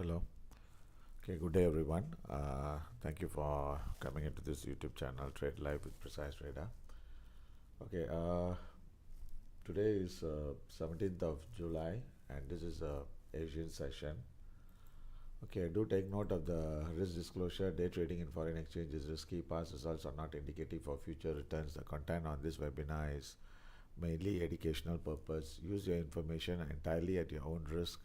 Hello. Okay, good day everyone. Thank you for coming into this YouTube channel, Trade Live with Precise Trader. Okay, today is 17th of July and this is a Asian session. Okay, do take note of the risk disclosure. Day trading in foreign exchange is risky. Past results are not indicative of future returns. The content on this webinar is mainly educational purpose. Use your information entirely at your own risk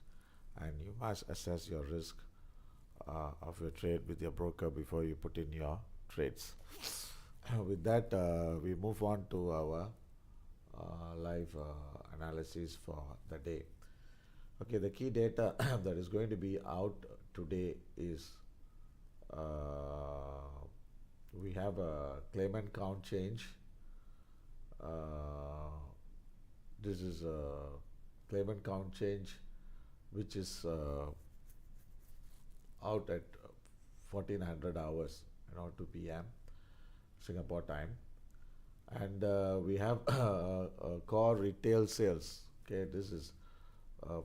and you must assess your risk of your trade with your broker before you put in your trades. With that, we move on to our live analysis for the day. Okay, the key data that is going to be out today is we have a claimant count change. This is a claimant count change which is out at 1400 hours, 2 p.m. Singapore time, and we have core retail sales. Okay, this is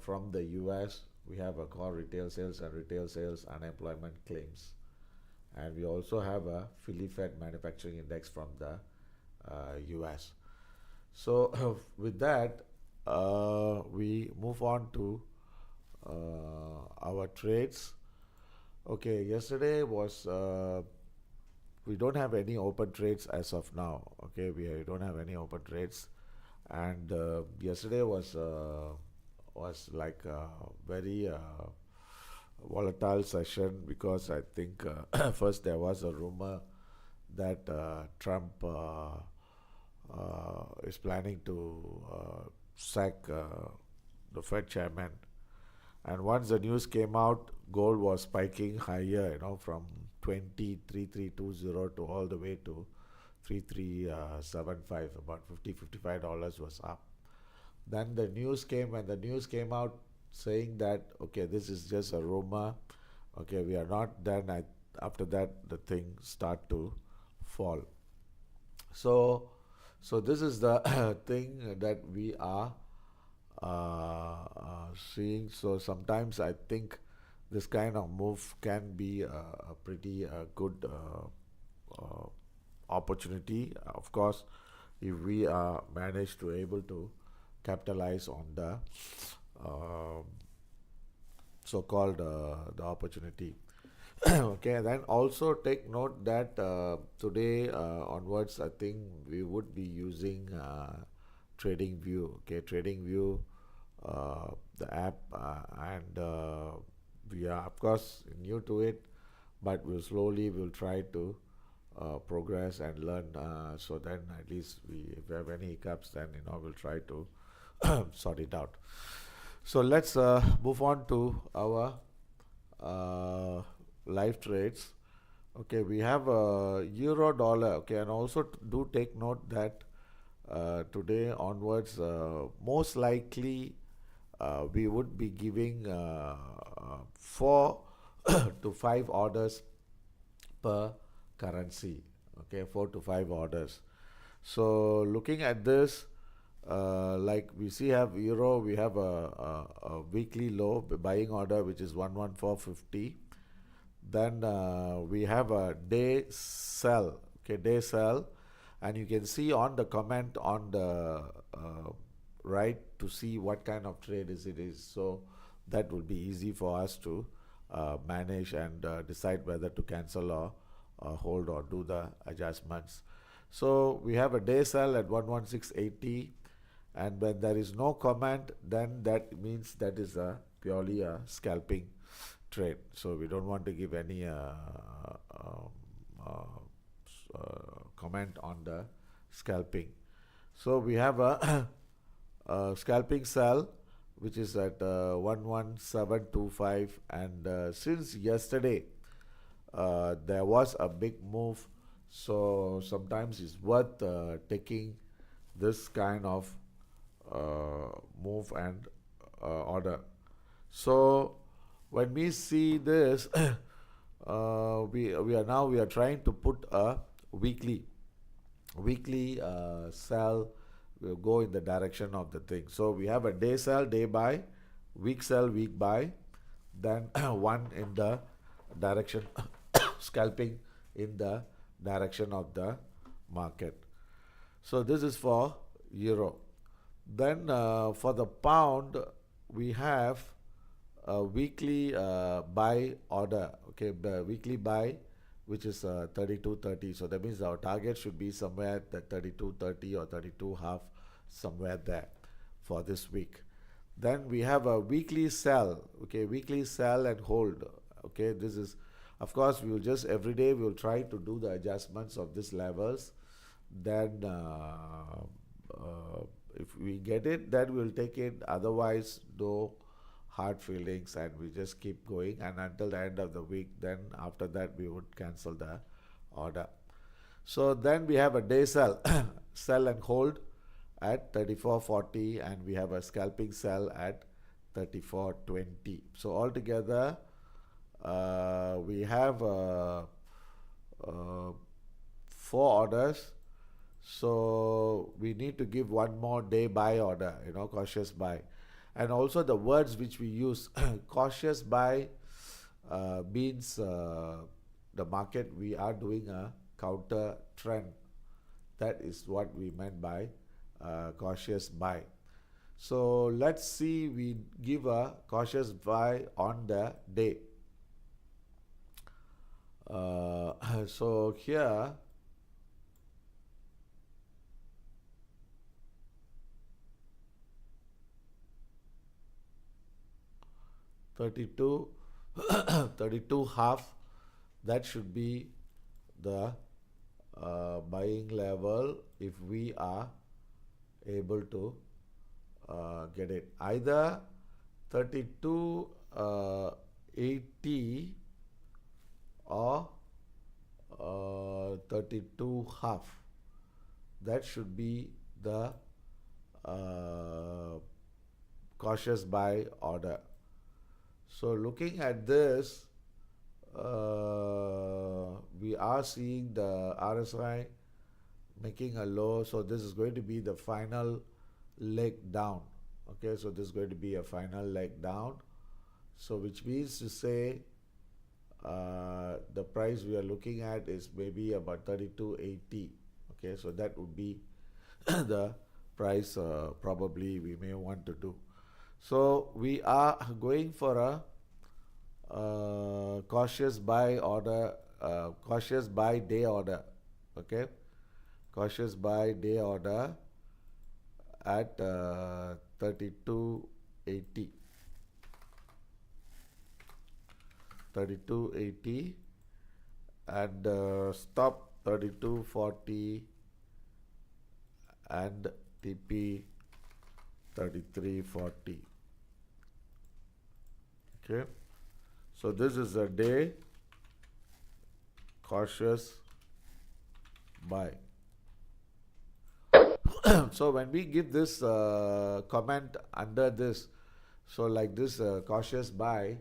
from the US. We have a core retail sales and retail sales unemployment claims, and we also have a Philly Fed manufacturing index from the US. So with that, we move on to our trades. Okay, yesterday was we don't have any open trades as of now. Okay, we don't have any open trades, and yesterday was like a very volatile session because I think first there was a rumor that Trump is planning to sack the Fed chairman. And once the news came out, gold was spiking higher, from 33,320 to all the way to 3375, about $55 was up. Then the news came, when the news came out saying that, okay, this is just a rumor, okay, we are not done. After that, the thing start to fall. So this is the thing that we are seeing. So sometimes I think this kind of move can be a pretty good opportunity. Of course, if we manage to able to capitalize on the so-called the opportunity. Okay, then also take note that today onwards, I think we would be using TradingView. Okay, TradingView, the app, and we are of course new to it, but we'll try to progress and learn. So then at least if we have any hiccups, then we'll try to sort it out. So let's move on to our live trades. Okay, we have euro dollar. Okay, and also do take note that today onwards, most likely we would be giving 4 to 5 orders per currency. Okay, 4 to 5 orders. So looking at this, like we have euro, we have a weekly low buying order which is 11450. Then we have a day sell. Okay, day sell, and you can see on the comment on the right to see what kind of trade it is. So that will be easy for us to manage and decide whether to cancel or hold or do the adjustments. So we have a day sell at 11680, and when there is no comment, then that means that is purely a scalping trade. So we don't want to give any comment on the scalping. So we have a scalping sell which is at 11725, and since yesterday there was a big move, so sometimes it's worth taking this kind of move and order. So when we see this, we are trying to put a weekly sell. Will go in the direction of the thing. So we have a day sell, day buy, week sell, week buy, then one in the direction scalping in the direction of the market. So this is for euro. Then for the pound, we have a weekly buy order. Okay, the weekly buy, which is 32.30. So that means our target should be somewhere at the 32.30 or 32 half, somewhere there for this week. Then we have a weekly sell. Okay, weekly sell and hold. Okay, this is, of course, we will just every day we will try to do the adjustments of these levels. Then if we get it, then we'll take it. Otherwise, no hard feelings, and we just keep going. And until the end of the week, then after that we would cancel the order. So then we have a day sell, sell and hold at 34.40, and we have a scalping sell at 34.20. So altogether, we have four orders. So we need to give one more day buy order, cautious buy. And also the words which we use, cautious buy means the market, we are doing a counter trend. That is what we meant by cautious buy. So let's see, we give a cautious buy on the day. So here, $32 half, that should be the buying level if we are able to get it. Either 32.80 or 32 half. That should be the cautious buy order. So looking at this, we are seeing the RSI making a low. So this is going to be the final leg down. Okay, so this is going to be a final leg down. So which means to say the price we are looking at is maybe about 32.80. Okay, so that would be the price probably we may want to do. So we are going for a cautious buy order, cautious buy day order. Okay, cautious buy day order at 32.80. 32.80 and stop 32.40 and TP 33.40. Okay, so this is a day cautious buy. So when we give this comment under this, so like this cautious buy,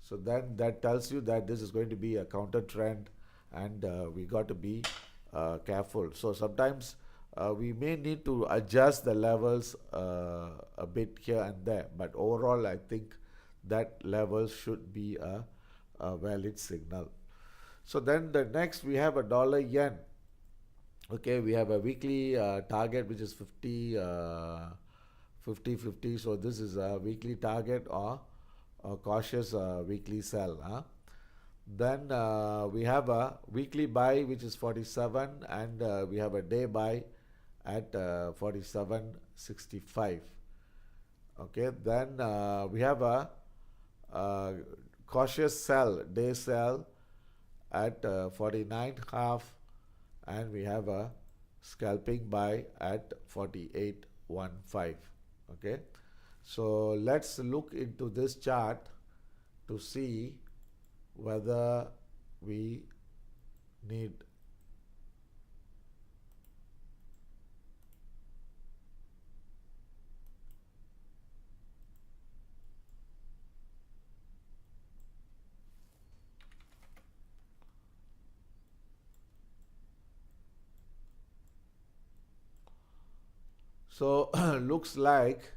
so then that tells you that this is going to be a counter trend, and we got to be careful. So sometimes we may need to adjust the levels a bit here and there, but overall I think that level should be a valid signal. So then the next we have a dollar yen. Okay, we have a weekly target which is 50 50. So this is a weekly target or a cautious weekly sell. Then we have a weekly buy which is 47, and we have a day buy at 47.65. Okay, then we have a cautious sell, day sell at 49 half, and we have a scalping buy at 48.15. Okay, so let's look into this chart to see whether we need so looks like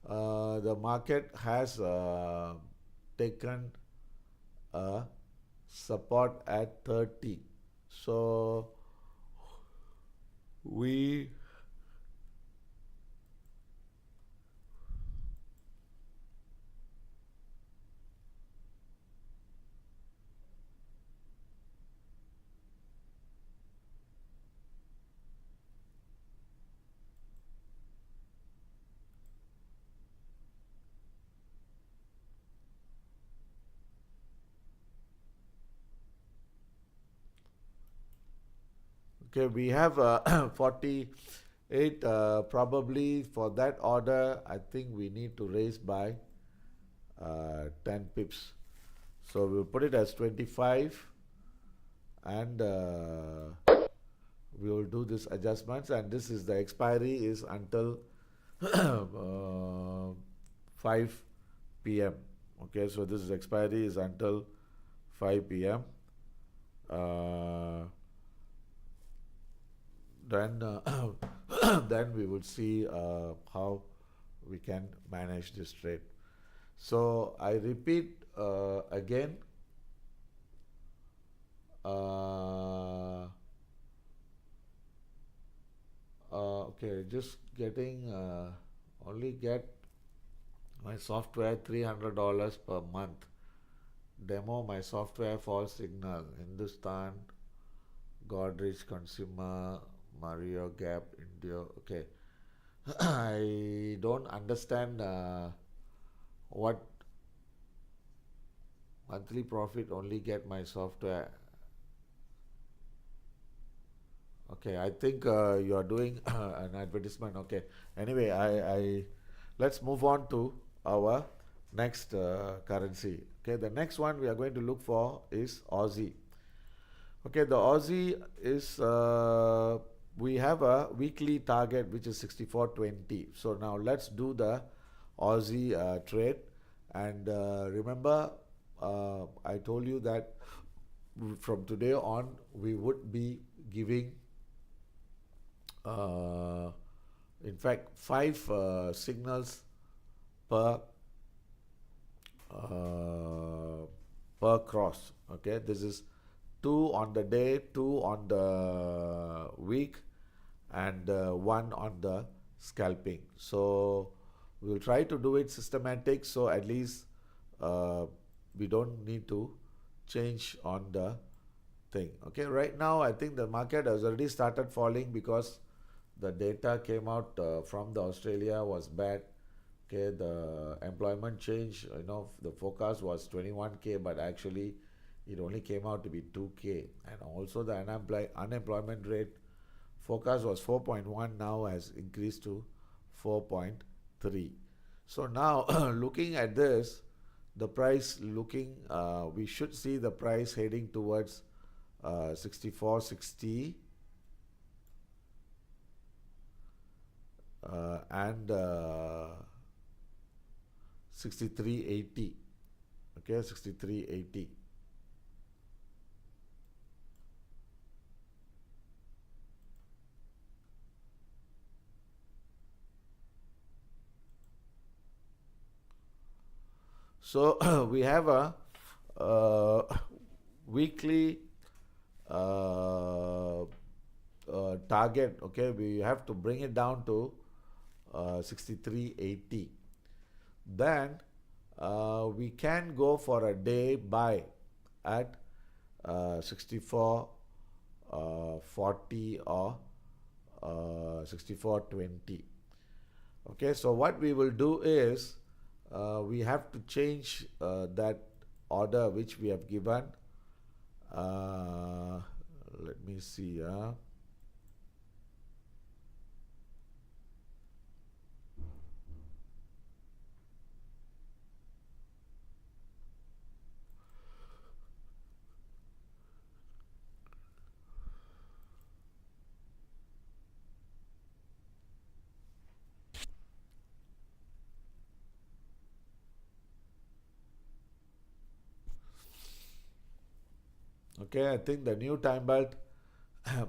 the market has taken a support at 30. So we okay, we have 48. Probably for that order, I think we need to raise by 10 pips. So we'll put it as 25, and we will do this adjustments, and this is the expiry is until 5 p.m. Okay, so this is expiry is until 5 p.m. Uh, then then we will see how we can manage this trade. So I repeat again. Okay, just getting only get my software $300 per month. Demo my software for Signal, Hindustan, Godrej Consumer, Mario Gap, India. Okay, I don't understand what monthly profit only get my software. Okay, I think you are doing an advertisement. Okay, anyway, I let's move on to our next currency. Okay, the next one we are going to look for is Aussie. Okay, the Aussie is we have a weekly target which is 64.20. So now let's do the Aussie trade, and remember I told you that from today on we would be giving in fact 5 signals per cross. Okay, this is 2 on the day, 2 on the week, and 1 on the scalping. So we'll try to do it systematic, so at least we don't need to change on the thing. Okay, right now I think the market has already started falling because the data came out from the Australia was bad. Okay, the employment change, the forecast was 21K, but actually it only came out to be 2K. And also the unemployment rate forecast was 4.1, now has increased to 4.3. So now looking at this, the price we should see the price heading towards 64.60 and 63.80. Okay, 63.80. So we have a weekly target. Okay, we have to bring it down to 63.80. Then we can go for a day buy at 64.40 or 64.20. Okay, so what we will do is we have to change that order which we have given. Let me see. Okay, I think the new time belt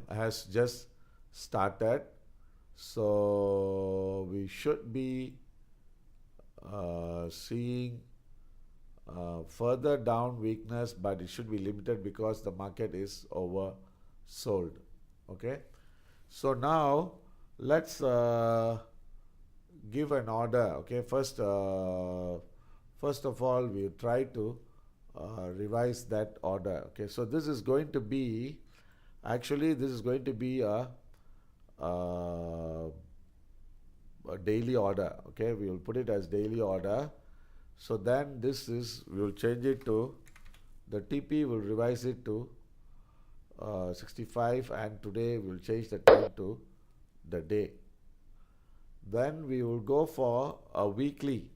has just started, so we should be seeing further down weakness, but it should be limited because the market is oversold. Okay, so now let's give an order. Okay, first of all, we try to revise that order. Okay, so this is going to be, actually this is going to be uh, a daily order. Okay, we will put it as daily order. So then this is, we will change it to, the TP will revise it to 65, and today we will change the time to the day. Then we will go for a weekly.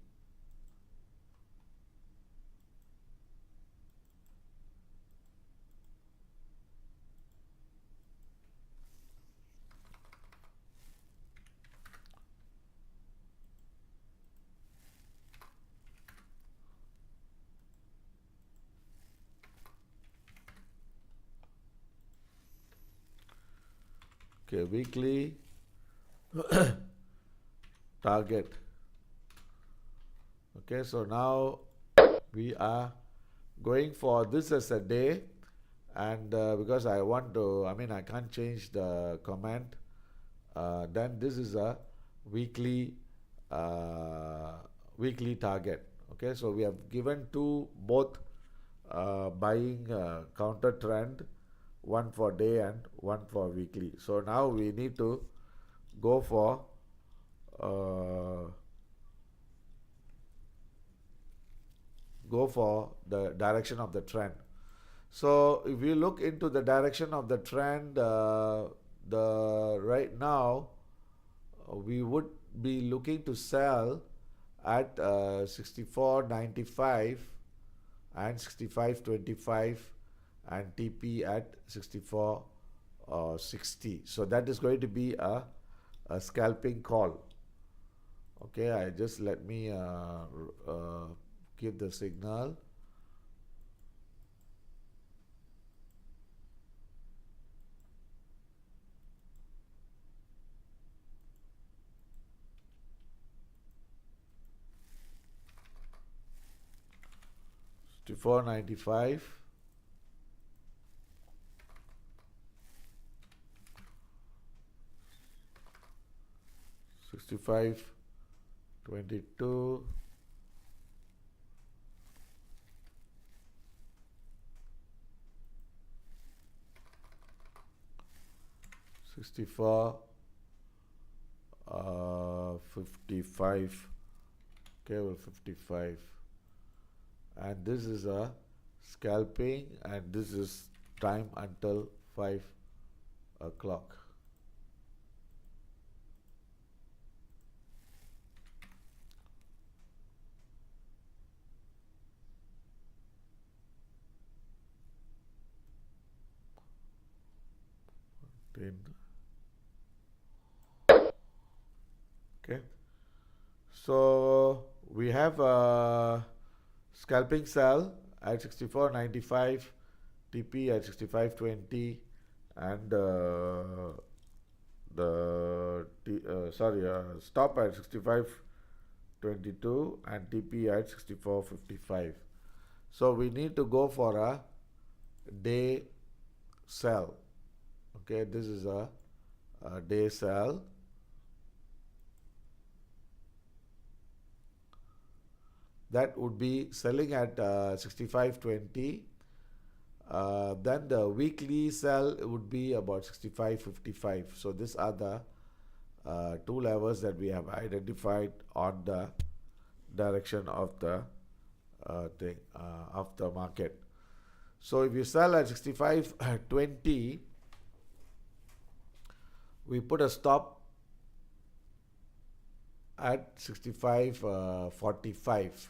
Okay, weekly target. Okay, so now we are going for this as a day, and because I want to, I mean, I can't change the comment, then this is a weekly weekly target. Okay, so we have given two, both buying counter trend, one for day and one for weekly. So now we need to go for the direction of the trend. So if we look into the direction of the trend, the right now we would be looking to sell at 64.95 and 65.25 and TP at 64.60. So that is going to be a scalping call. Okay, I just let me give the signal. To 495, 65.22, 64, 55, cable 55, and this is a scalping, and this is time until 5 o'clock. Okay, so we have a scalping sell at 64.95, TP at 65.20, and stop at 65.22 and TP at 64.55. So we need to go for a day sell. Okay, this is a day sell. That would be selling at 65.20. Then the weekly sell would be about 65.55. So these are the two levels that we have identified on the direction of the of the market. So if you sell at 65.20, we put a stop at 65.45.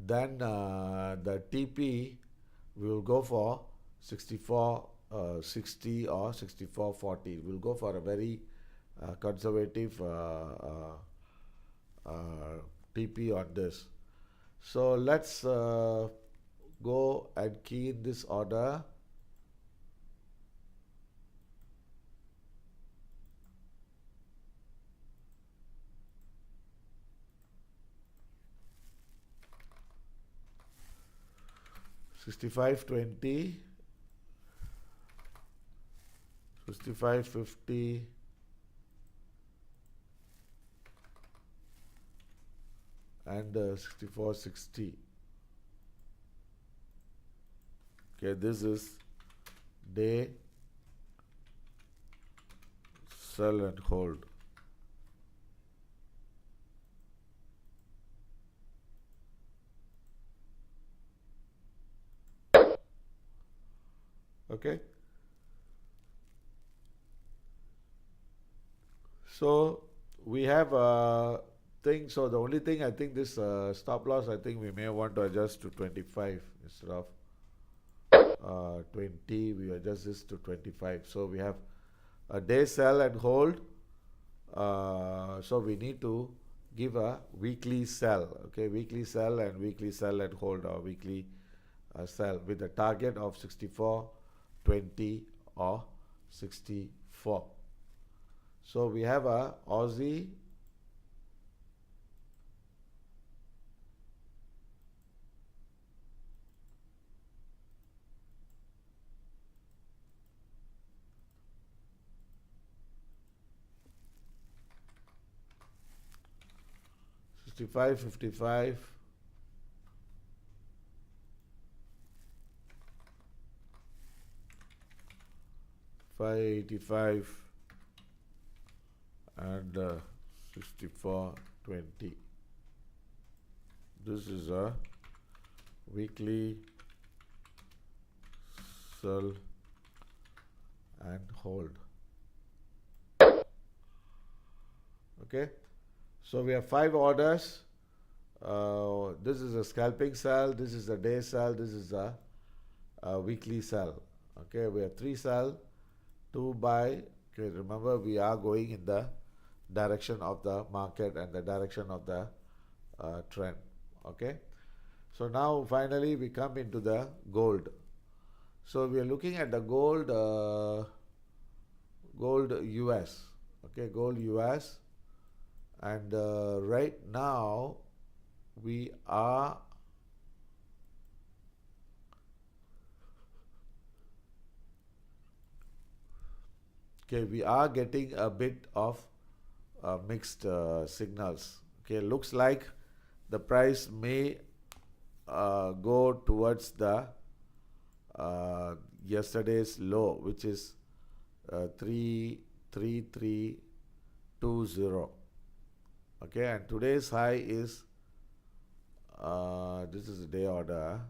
Then the TP we will go for 64.60 or 64.40. We'll go for a very conservative TP on this. So let's go and key in this order. 65.20, 65.50, and 64.60. Okay, this is day, sell and hold. Okay, so we have a thing. So the only thing I think this stop loss, I think we may want to adjust to 25 instead of 20. We adjust this to 25. So we have a day sell and hold. So we need to give a weekly sell. Okay, weekly sell and hold, or weekly sell with a target of 64, 20, or 64. So we have a Aussie $65, 55, 585, and 64.20. This is a weekly sell and hold. Okay, so we have 5 orders. This is a scalping sell, this is a day sell, this is a weekly sell. Okay, we have 3 sell, 2 buy. Okay, remember we are going in the direction of the market and the direction of the trend. Okay, so now finally we come into the gold. So we are looking at the gold, gold US. Okay, gold US, and right now we are getting a bit of mixed signals. Okay, looks like the price may go towards the yesterday's low, which is 33320. Okay, and today's high is this is a day order,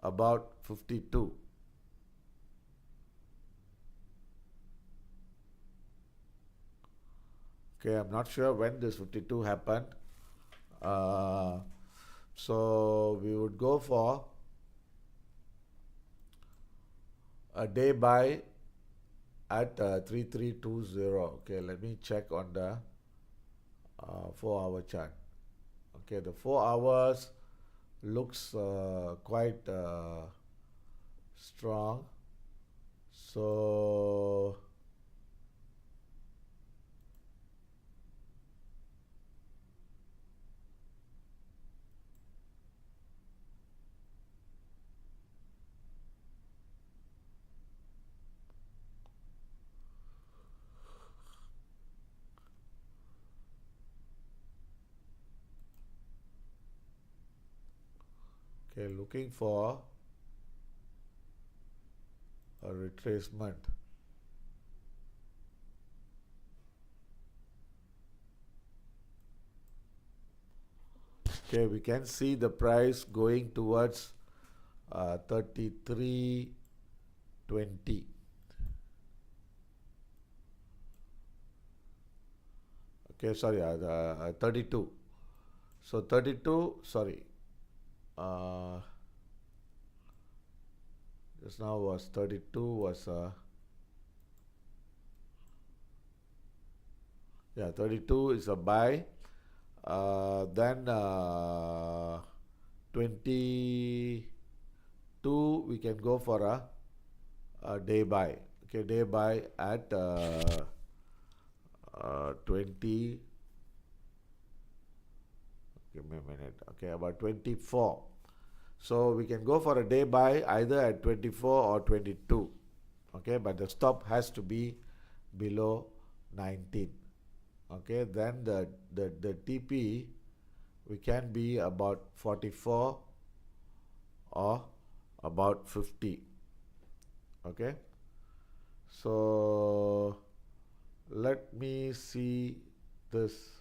about 52. Okay, I'm not sure when this 52 happened. So we would go for a day buy at 3320. Okay, let me check on the 4-hour chart. Okay, the 4 hours looks quite strong. So okay, looking for a retracement. Okay, we can see the price going towards 33.20. Okay, sorry, 32. So 32, sorry. Just now was 32 was yeah, 32 is a buy. Then 22 we can go for a day buy. Okay, day buy at 20. Give me a minute. Okay, about 24. So we can go for a day buy either at 24 or 22. Okay, but the stop has to be below 19. Okay, then the TP we can be about 44 or about 50. Okay, so let me see this.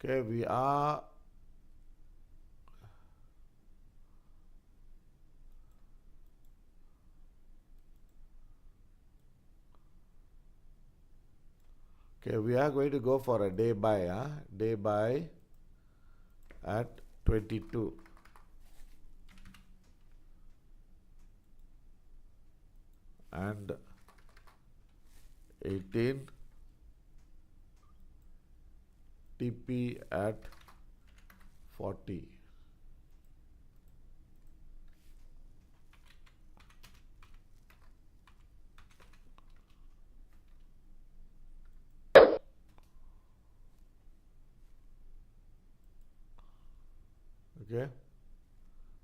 Okay, we are going to go for a day buy, day buy at 22 and 18, TP at 40. Okay,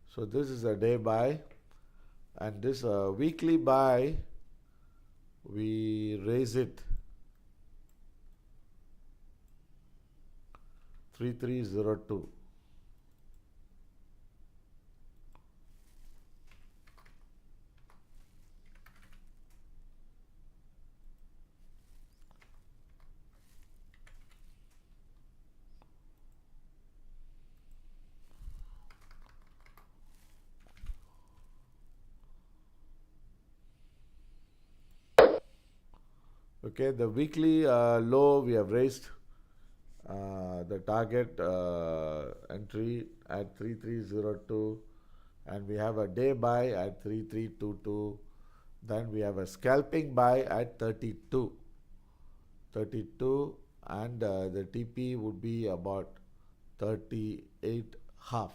so this is a day buy, and this weekly buy we raise it 3302. Okay, the weekly low we have raised the target entry at 3302, and we have a day buy at 3322. Then we have a scalping buy at 32, and the TP would be about 38 half.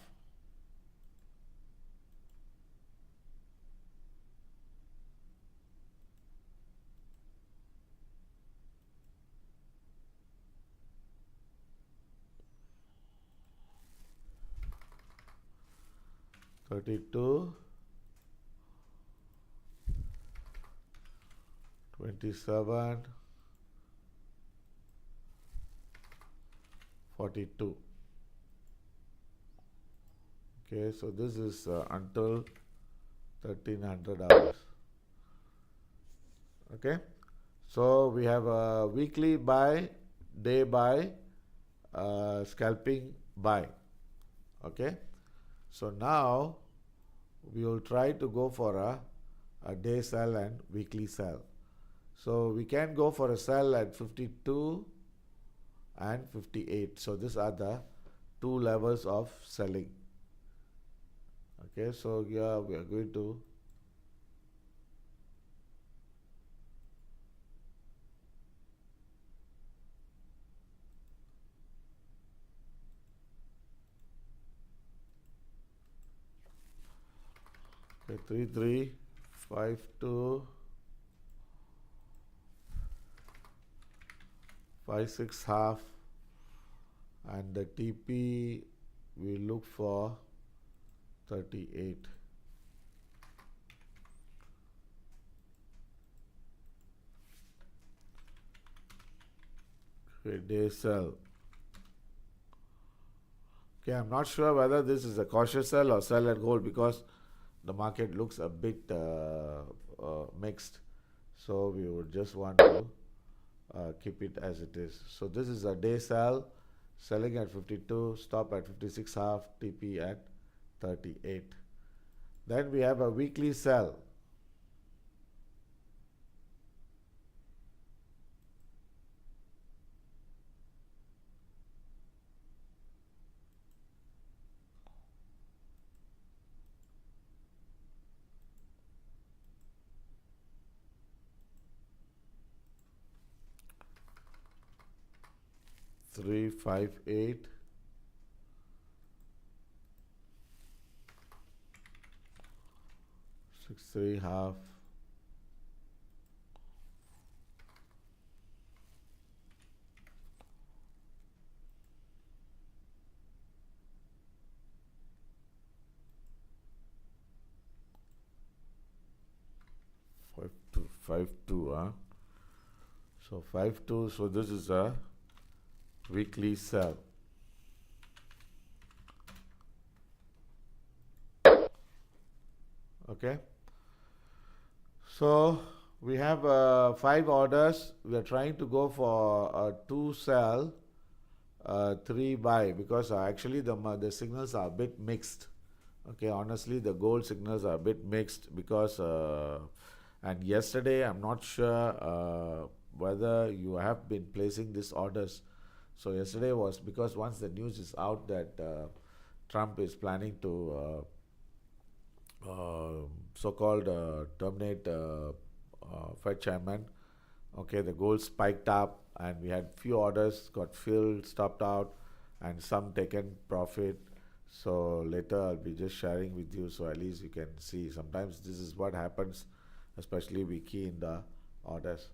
Thirty-two, 27, 42. Okay, so this is until 1300 hours. Okay, so we have a weekly buy, day buy, scalping buy. Okay, so now we will try to go for a day sell and weekly sell. So we can go for a sell at 52 and 58. So these are the two levels of selling. Okay, so here we are going to okay, 3352 56 half, and the TP we look for 38. Okay, day sell. Okay, I'm not sure whether this is a cautious sell or sell and hold, because the market looks a bit mixed. So we would just want to keep it as it is. So this is a day sell, selling at 52, stop at 56 half, TP at 38. Then we have a weekly sell. Three, 5, 8. Six, 3 half, 5-2, huh? So 5-2, so this is a weekly sell. Okay. So we have 5 orders. We are trying to go for 2 sell, 3 buy, because actually the signals are a bit mixed. Okay, honestly, the gold signals are a bit mixed because and yesterday I'm not sure whether you have been placing these orders. So yesterday was because once the news is out that Trump is planning to so-called terminate Fed chairman. Okay, the gold spiked up, and we had few orders got filled, stopped out, and some taken profit. So later I'll be just sharing with you, so at least you can see. Sometimes this is what happens, especially we key in the orders.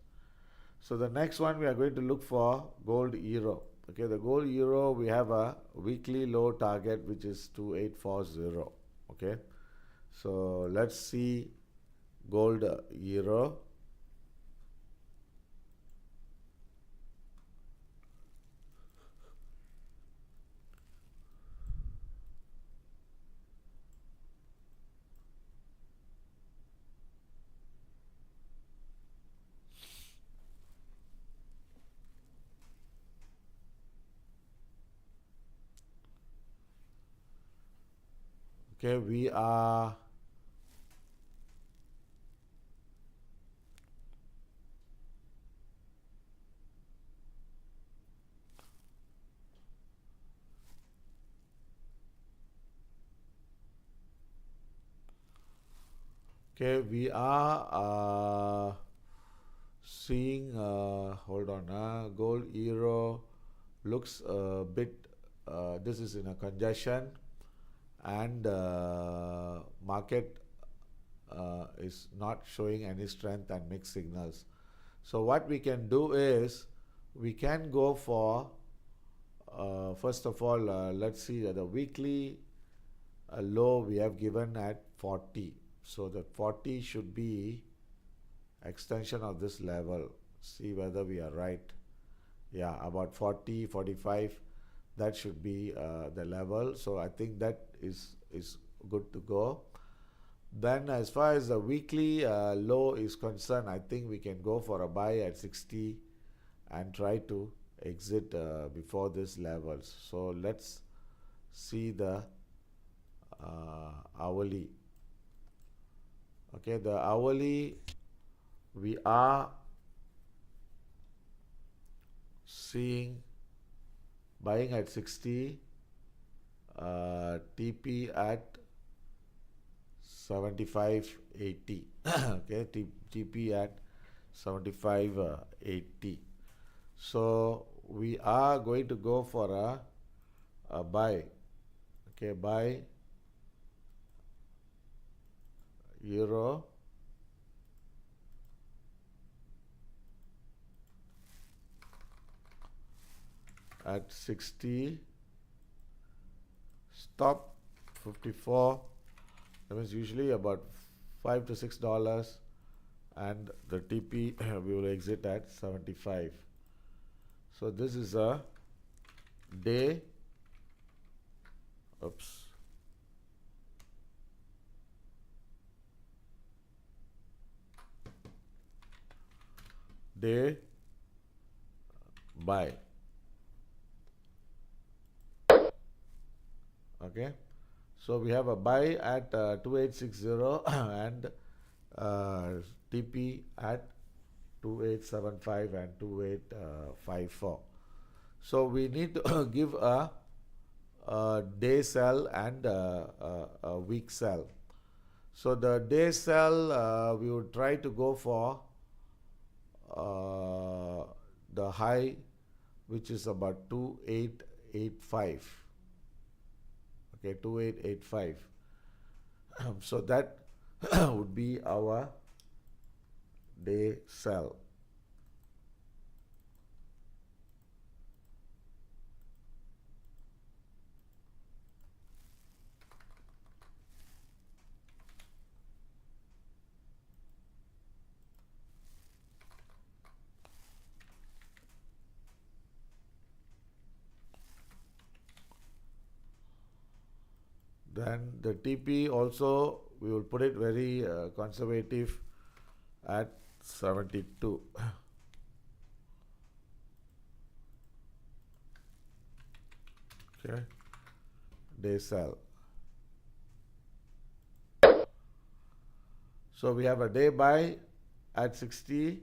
So the next one we are going to look for gold euro. Okay, the gold euro, we have a weekly low target which is 2840. Okay, so let's see gold euro. Okay, we are okay. We are seeing. Hold on. Gold euro looks a bit. This is in a congestion, and market is not showing any strength and mixed signals. So what we can do is we can go for first of all, let's see the weekly low we have given at 40. So the 40 should be extension of this level. See whether we are right. Yeah, about 40, 45. That should be the level. So I think that is good to go. Then as far as the weekly low is concerned, I think we can go for a buy at 60 and try to exit before these levels. So let's see the hourly. Okay, the hourly we are seeing buying at 60, TP at 75.80. Okay, TP at 75.80. So we are going to go for a buy. Okay, buy euro at 60, stop 54. That means usually about $5 to $6, and the TP we will exit at 75. So this is a day. Oops. Day buy. Okay, so we have a buy at 2860 and TP at 2875 and 2854. So we need to give a day sell and a week sell. So the day sell we would try to go for the high, which is about 2885. Okay, 2885. So that would be our day sell. Then the TP also, we will put it very conservative at 72. Okay, day sell. So we have a day buy at 60,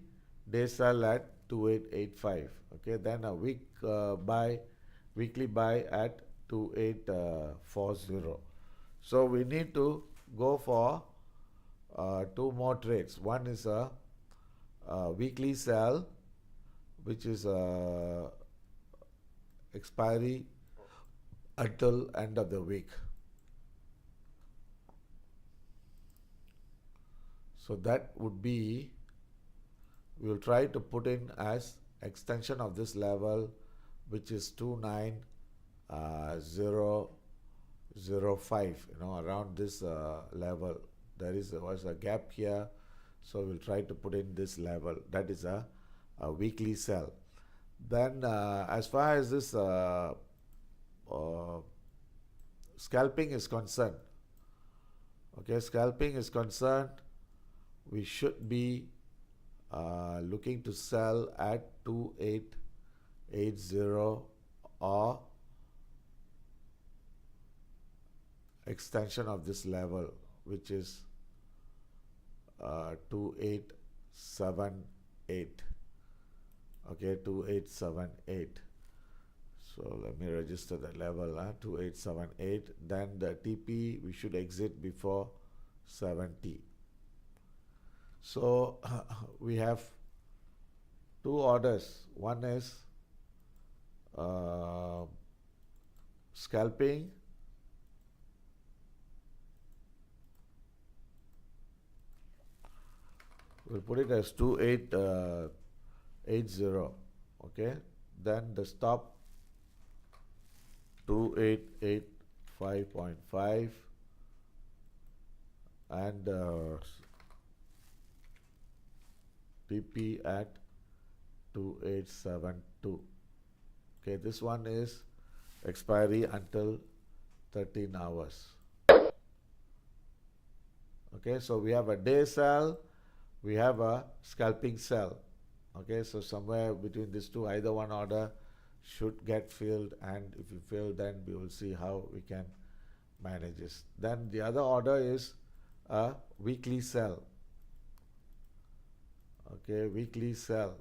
day sell at 2885. Okay, then a weekly buy at 2840. So we need to go for two more trades. One is a weekly sell, which is expiry until end of the week. So that would be, we will try to put in as extension of this level, which is 29005, around this level. There was a gap here, so we'll try to put in this level. That is a weekly sell. Then as far as this scalping is concerned, we should be looking to sell at 2880 or extension of this level, which is 2878. Okay, 2878. So let me register the level, 2878. Then the TP we should exit before 70. So we have two orders. One is scalping, we'll put it as 2880. Okay, then the stop 2885.5 and TP at 2872. Okay, this one is expiry until 13 hours. Okay, so we have a day sell, we have a scalping sell. Okay, so somewhere between these two, either one order should get filled, and if you fill, then we will see how we can manage this. Then the other order is a weekly sell. Okay, weekly sell.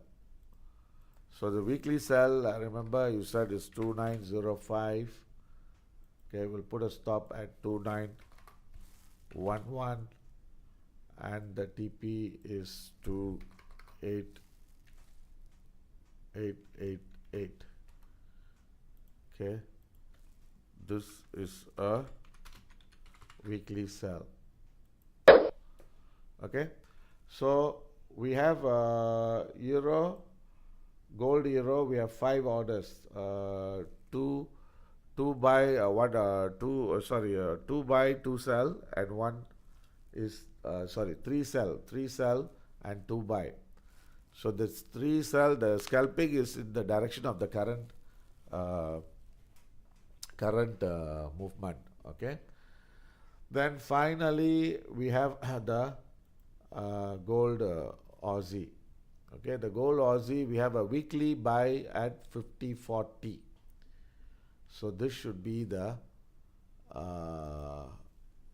So the weekly sell, I remember you said is 2905. Okay, we'll put a stop at 2911 and the TP is 28888. Okay, this is a weekly sell. Okay, so we have euro, gold euro. We have 5 orders. Two buy, two buy, two sell, and one is three sell and two buy. So this 3 sell, the scalping is in the direction of the current movement. Okay. Then finally we have the gold Aussie. Okay, the gold Aussie, we have a weekly buy at 50.40. So this should be the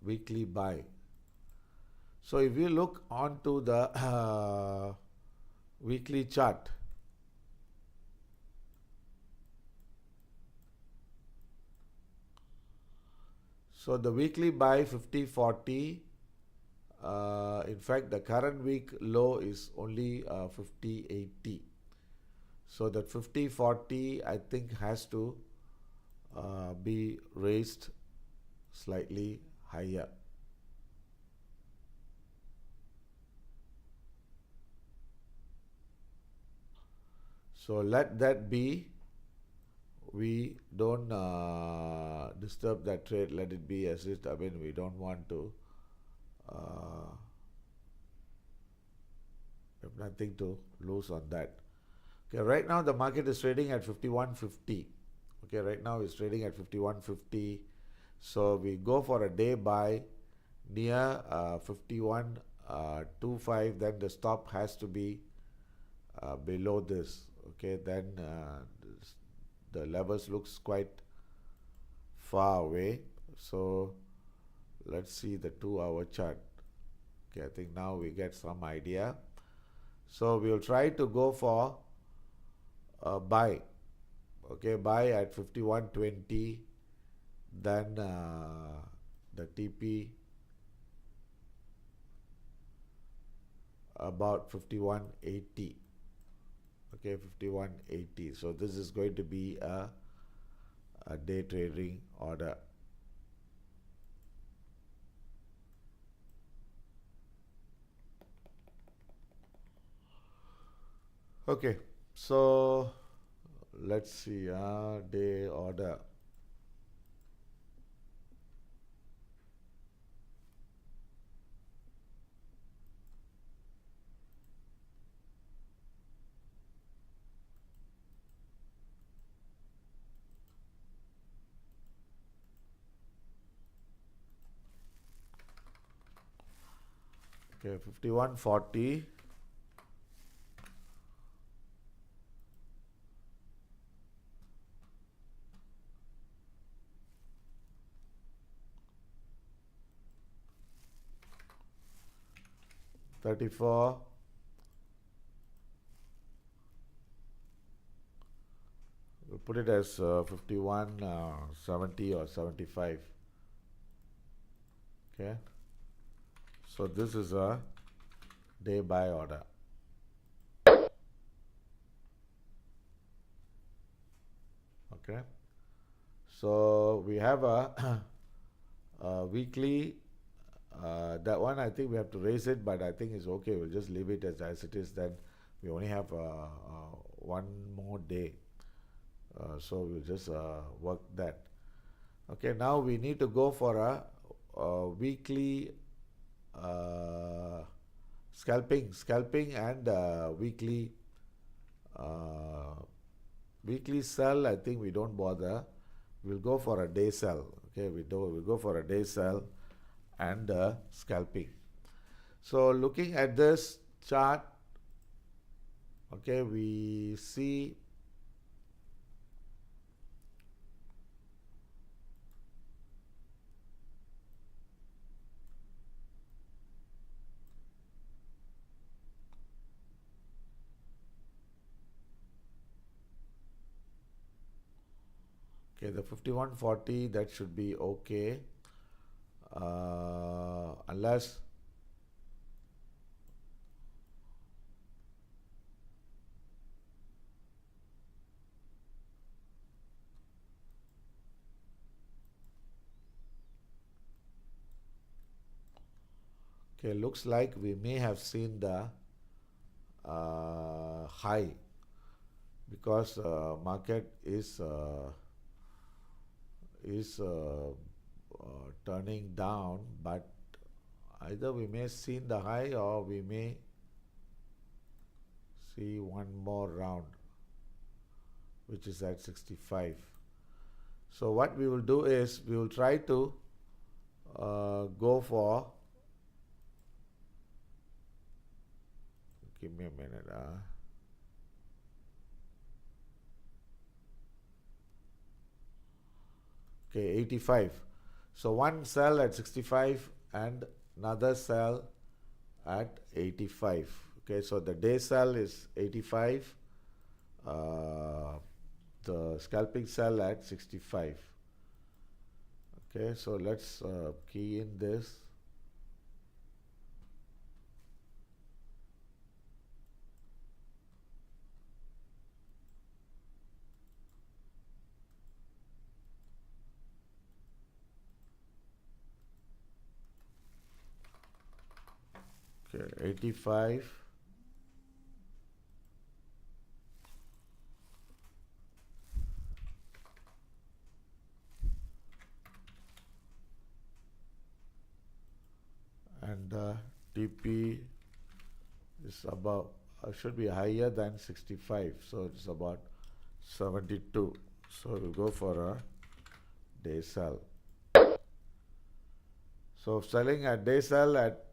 weekly buy. So if you look onto the weekly chart, so the weekly buy 50.40. In fact, the current week low is only 50.80. So that 50.40 I think has to be raised slightly higher. So let that be. We don't disturb that trade. Let it be as it. I mean, we don't want to. We have nothing to lose on that. Okay, right now the market is trading at 51.50. Okay, right now it's trading at 51.50. So we go for a day buy near 51.25, then the stop has to be below this. Okay, then the levels looks quite far away. So let's see the 2 hour chart. Okay, I think now we get some idea. So we'll try to go for a buy. Okay, buy at 51.20, then the TP about 51.80. Okay, 51.80. So this is going to be a day trading order. Okay, so let's see, day order. Okay, 51.40. $34. We'll put it as 51.70 or 75. Okay. So this is a day buy order. Okay. So we have a weekly. That one I think we have to raise it, but I think it's okay. We'll just leave it as it is. Then we only have one more day. So we'll just work that. Okay, now we need to go for a weekly scalping and weekly sell. I think we don't bother. We'll go for a day sell. Okay, we'll go for a day sell and scalping. So looking at this chart, okay, we see okay, the 51.40, that should be okay, unless okay, looks like we may have seen the high, because market is turning down, but either we may seen the high or we may see one more round, which is at 65. So what we will do is we will try to go for, give me a minute, okay, 85. So one sell at 65 and another sell at 85. Okay, so the day sell is 85, the scalping sell at 65. Okay, so let's key in this. Okay, 85. And TP is about, should be higher than 65, so it's about 72. So we'll go for a day sell. So selling at day sell at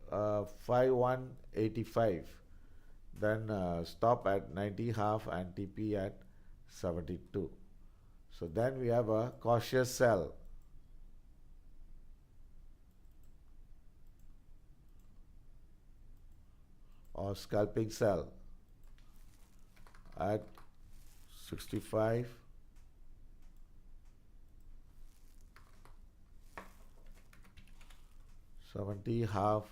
5185, then stop at 90 half and TP at 72. So then we have a cautious sell or scalping sell at 65, 70 half,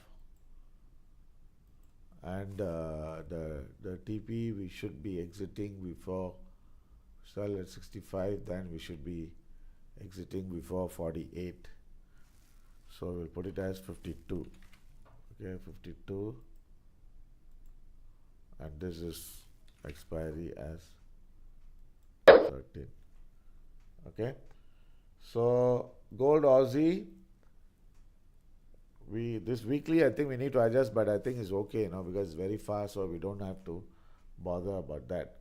and the TP we should be exiting before sell at 65, then we should be exiting before 48. So we'll put it as 52. Okay, 52, and this is expiry as 13. Okay, so gold Aussie, we this weekly I think we need to adjust, but I think it's okay, because it's very fast, so we don't have to bother about that.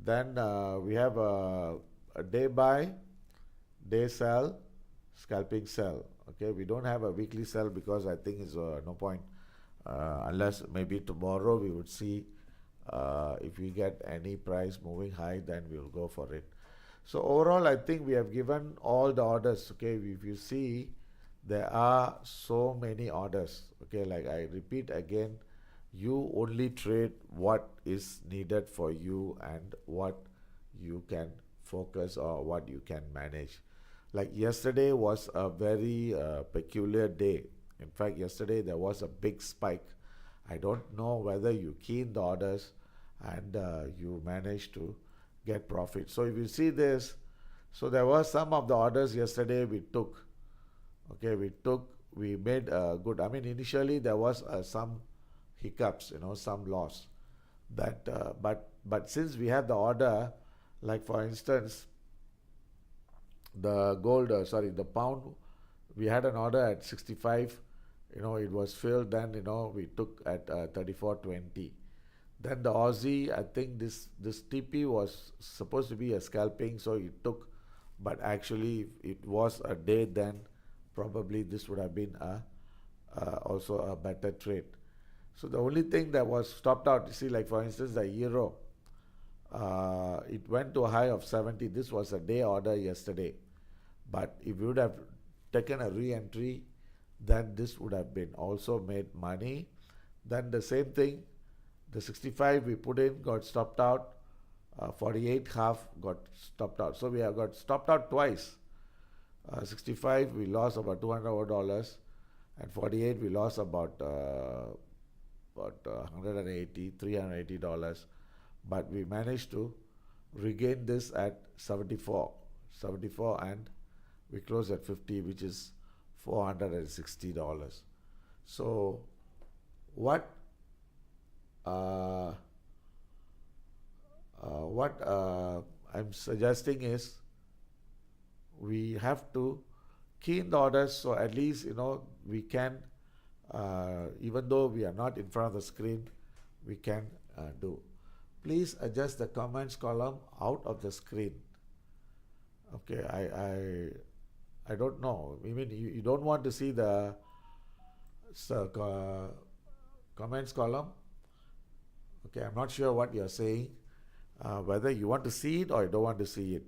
Then we have a day buy, day sell, scalping sell. Okay, we don't have a weekly sell because I think it's no point, unless maybe tomorrow we would see if we get any price moving high, then we'll go for it. So overall, I think we have given all the orders. Okay, if you see, there are so many orders. Okay, like I repeat again, you only trade what is needed for you and what you can focus or what you can manage. Like yesterday was a very peculiar day. In fact, yesterday there was a big spike. I don't know whether you keyed the orders and you managed to get profit. So if you see this, so there were some of the orders yesterday we took. Okay, we made good. I mean, initially there was some hiccups, some loss. That, but since we have the order, like for instance, the gold, the pound, we had an order at 65. It was filled. Then we took at 34.20. Then the Aussie, I think this TP was supposed to be a scalping, so it took, but actually it was a day. Then probably this would have been also a better trade. So the only thing that was stopped out, you see, like for instance, the euro, it went to a high of 70. This was a day order yesterday. But if you would have taken a re-entry, then this would have been also made money. Then the same thing, the 65 we put in got stopped out, 48 half got stopped out. So we have got stopped out twice. 65 we lost about $200, and 48 we lost about 180, $380. But we managed to regain this at 74, and we closed at 50, which is $460. So what I'm suggesting is we have to key in the orders, so at least we can, even though we are not in front of the screen, we can do. Please adjust the comments column out of the screen. Okay, I don't know. I mean, you don't want to see the comments column. Okay, I'm not sure what you're saying, whether you want to see it or you don't want to see it.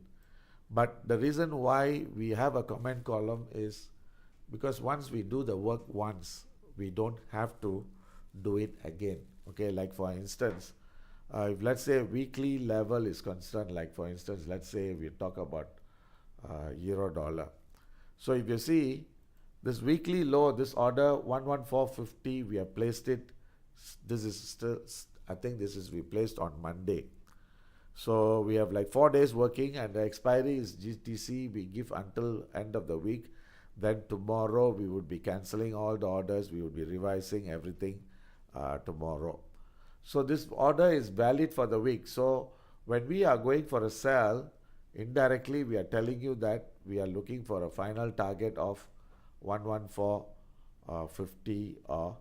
But the reason why we have a comment column is because once we do the work once, we don't have to do it again. Okay, like for instance, if let's say weekly level is concerned, like for instance, let's say we talk about euro dollar. So if you see this weekly low, this order 114.50, we have placed it. This is still, I think this is we placed on Monday. So we have like 4 days working, and the expiry is GTC. We give until end of the week. Then tomorrow we would be cancelling all the orders. We would be revising everything tomorrow. So this order is valid for the week. So when we are going for a sell, indirectly we are telling you that we are looking for a final target of 114.50 or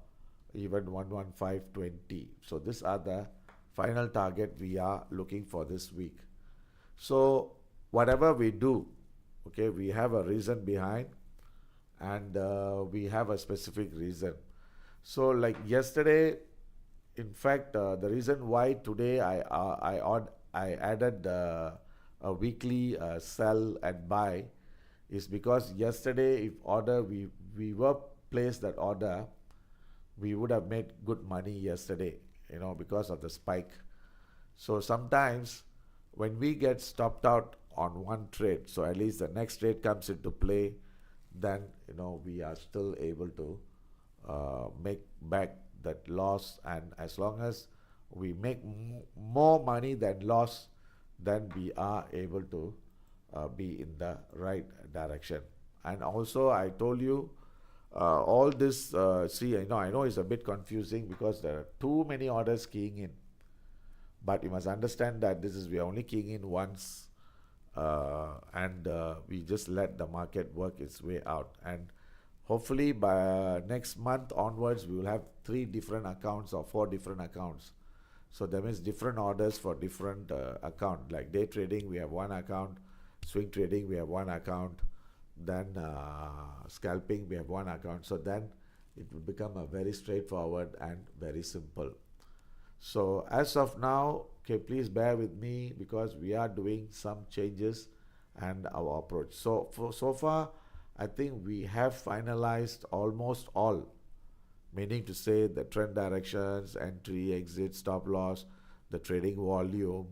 even 115.20. So these are the final target we are looking for this week. So whatever we do, okay, we have a reason behind, and we have a specific reason. So like yesterday, in fact, the reason why today I added a weekly sell and buy is because yesterday, if order we were placed that order, we would have made good money yesterday, because of the spike. So sometimes when we get stopped out on one trade, so at least the next trade comes into play, then we are still able to make back that loss. And as long as we make more money than loss, then we are able to be in the right direction. And also, I told you all this. See, I know it's a bit confusing because there are too many orders keying in. But you must understand that this is we are only keying in once, and we just let the market work its way out. And hopefully by next month onwards, we will have 3 different accounts or 4 different accounts. So that means different orders for different account. Like day trading, we have one account. Swing trading, we have one account. Then scalping, we have one account. So then it will become a very straightforward and very simple. So as of now, okay, please bear with me because we are doing some changes and our approach. So far, I think we have finalized almost all, meaning to say the trend directions, entry, exit, stop loss, the trading volume,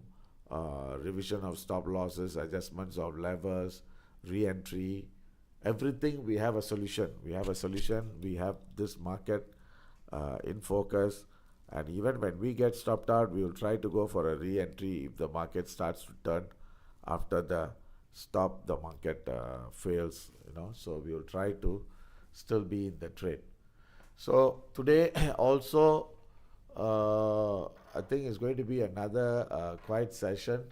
revision of stop losses, adjustments of levers, re-entry, everything we have a solution. We have a solution. We have this market in focus. And even when we get stopped out, we will try to go for a re-entry if the market starts to turn after the stop, the market fails, so we will try to still be in the trade. So today also, I think it's going to be another quiet session.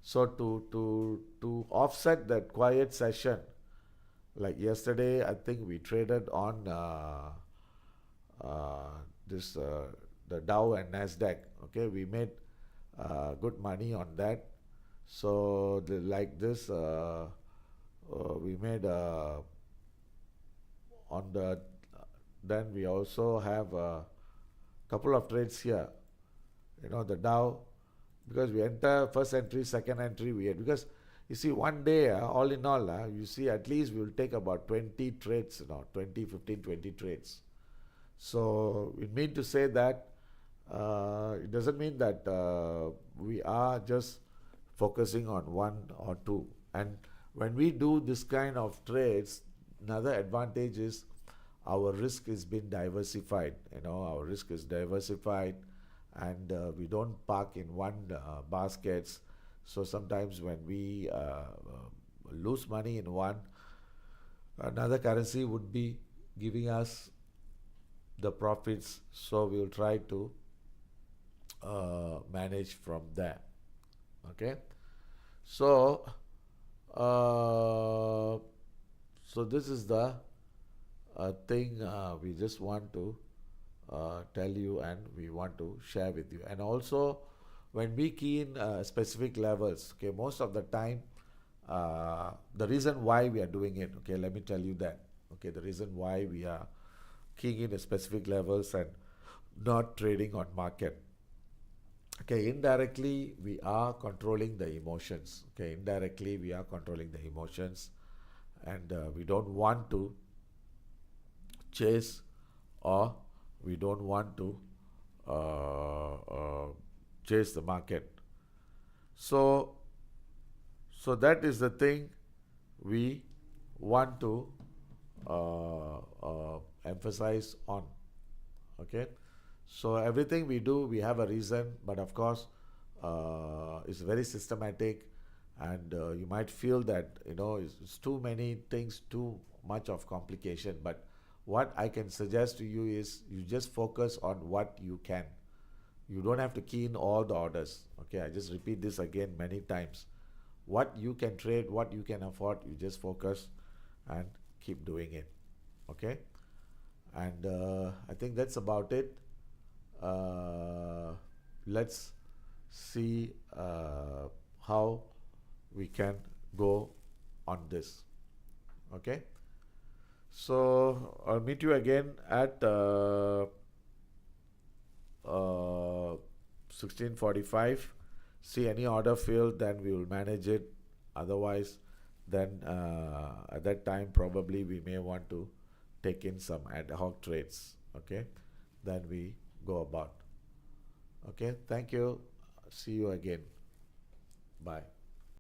So to offset that quiet session, like yesterday, I think we traded on this the Dow and Nasdaq. Okay, we made good money on that. So like this, we made on the. Then we also have a couple of trades here. The Dow, because we enter first entry, second entry, we had, because you see one day, all in all, you see at least we will take about 20 trades, 20, 15, 20 trades. So it means to say that it doesn't mean that we are just focusing on one or two. And when we do this kind of trades, another advantage is our risk is being diversified. Our risk is diversified, and we don't park in one baskets. So sometimes when we lose money in one, another currency would be giving us the profits. So we will try to manage from there. Okay, so so this is the thing we just want to tell you, and we want to share with you. And also, when we key in specific levels, okay, most of the time, the reason why we are doing it, okay, let me tell you that. Okay, the reason why we are keying in specific levels and not trading on market. Okay, indirectly we are controlling the emotions. Okay, indirectly we are controlling the emotions, and we don't want to chase, or we don't want to chase the market. So that is the thing we want to emphasize on. Okay, so everything we do, we have a reason, but of course, it's very systematic, and you might feel that it's too many things, too much of complication. But what I can suggest to you is you just focus on what you can. You don't have to key in all the orders. Okay, I just repeat this again many times. What you can trade, what you can afford, you just focus and keep doing it. Okay, and I think that's about it. Let's see how we can go on this. Okay, So I'll meet you again at 16:45. See any order failed, then we will manage it. Otherwise, then at that time probably we may want to take in some ad hoc trades. Okay, then we go about. Okay, thank you. See you again. Bye.